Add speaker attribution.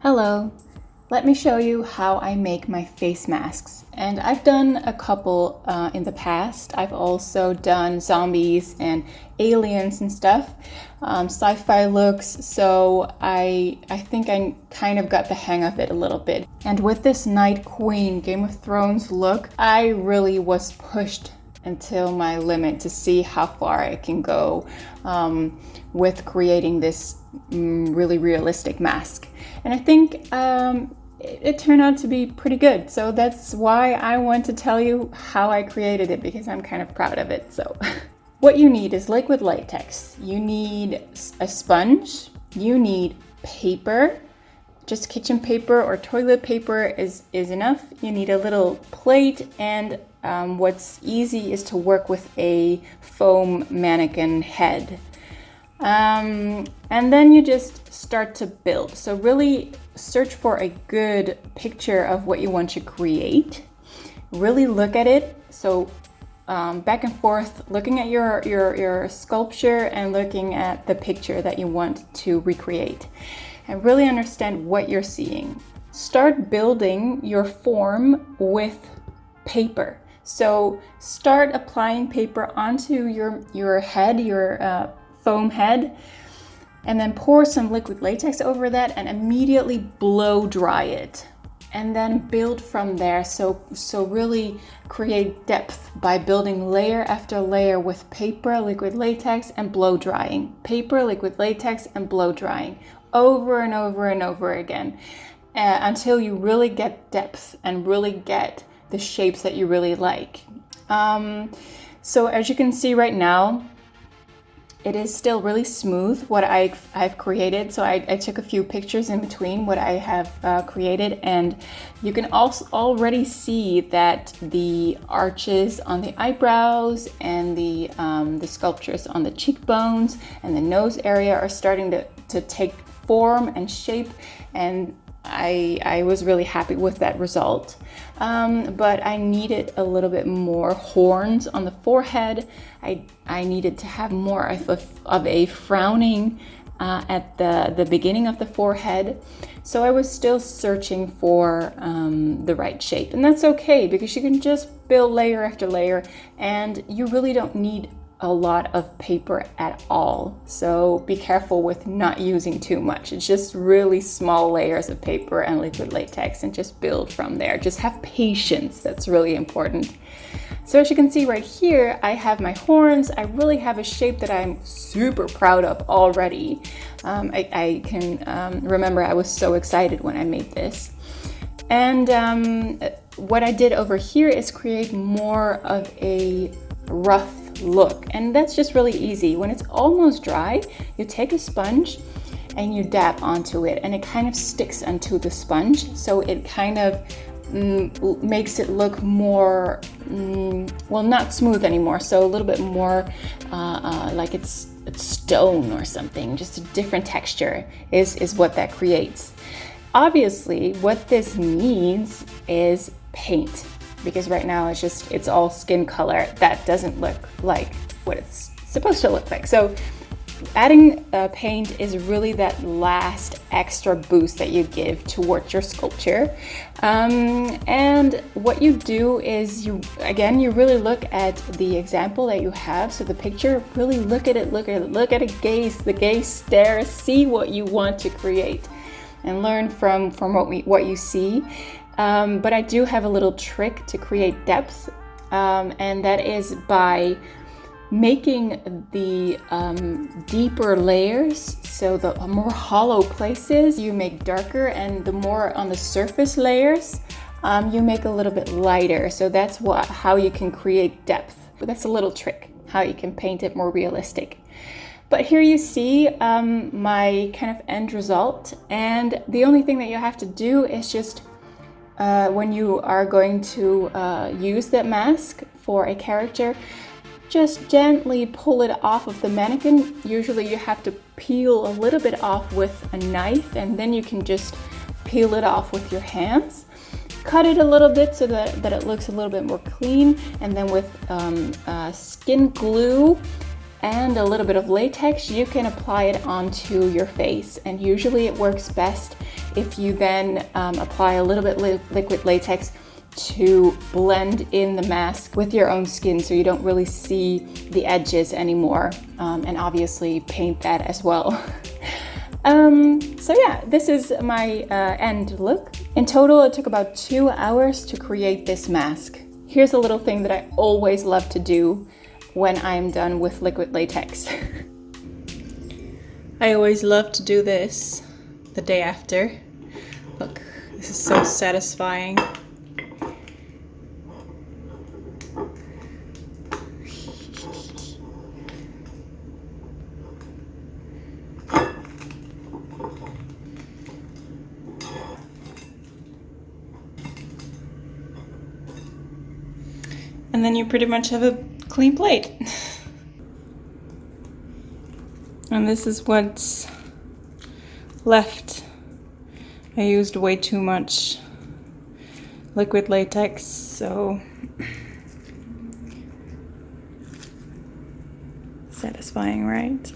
Speaker 1: Hello, let me show you how I make my face masks. And I've done a couple in the past. I've also done zombies and aliens and stuff, sci-fi looks, so I think I kind of got the hang of it a little bit. And with this Night Queen Game of Thrones look, I really was pushed until my limit to see how far I can go with creating this really realistic mask. And I think it turned out to be pretty good. So that's why I want to tell you how I created it, because I'm kind of proud of it. So what you need is liquid latex. You need a sponge. You need paper. Just kitchen paper or toilet paper is enough. You need a little plate, and what's easy is to work with a foam mannequin head. And then you just start to build. So really search for a good picture of what you want to create. Really look at it. So back and forth, looking at your sculpture and looking at the picture that you want to recreate. And really understand what you're seeing. Start building your form with paper. So start applying paper onto your head, your foam head, and then pour some liquid latex over that and immediately blow dry it. And then build from there. So really create depth by building layer after layer with paper, liquid latex, and blow drying. Paper, liquid latex, and blow drying. Over and over and over again until you really get depth and really get the shapes that you really like. So as you can see right now, it is still really smooth what I've created. So I took a few pictures in between what I have created, and you can also already see that the arches on the eyebrows and the sculptures on the cheekbones and the nose area are starting to take form and shape, and I was really happy with that result. But I needed a little bit more horns on the forehead. I needed to have more of a frowning at the beginning of the forehead. So I was still searching for the right shape, and that's okay, because you can just build layer after layer, and you really don't need a lot of paper at all. So be careful with not using too much. It's just really small layers of paper and liquid latex, and just build from there. Just have patience, that's really important. So as you can see right here, I have my horns. I really have a shape that I'm super proud of already. I can remember I was so excited when I made this. And what I did over here is create more of a rough look, and that's just really easy. When it's almost dry, you take a sponge and you dab onto it, and it kind of sticks onto the sponge, so it kind of makes it look more well, not smooth anymore, so a little bit more like it's stone or something. Just a different texture is what that creates. Obviously what this needs is paint, because right now it's all skin color. That doesn't look like what it's supposed to look like. So adding paint is really that last extra boost that you give towards your sculpture. And what you do is you really look at the example that you have. So the picture, really look at it, gaze stare, see what you want to create, and learn from what you see. But I do have a little trick to create depth, and that is by making the deeper layers, so the more hollow places you make darker, and the more on the surface layers you make a little bit lighter. So that's how you can create depth. But that's a little trick, how you can paint it more realistic. But here you see my kind of end result, and the only thing that you have to do is just when you are going to use that mask for a character, just gently pull it off of the mannequin. Usually you have to peel a little bit off with a knife, and then you can just peel it off with your hands. Cut it a little bit so that it looks a little bit more clean, and then with skin glue, and a little bit of latex, you can apply it onto your face. And usually it works best if you then apply a little bit liquid latex to blend in the mask with your own skin so you don't really see the edges anymore, and obviously paint that as well. So yeah, this is my end look. In total, it took about 2 hours to create this mask. Here's a little thing that I always love to do when I'm done with liquid latex. I always love to do this the day after. Look, this is so satisfying. And then you pretty much have a clean plate. And this is what's left. I used way too much liquid latex, so satisfying, right?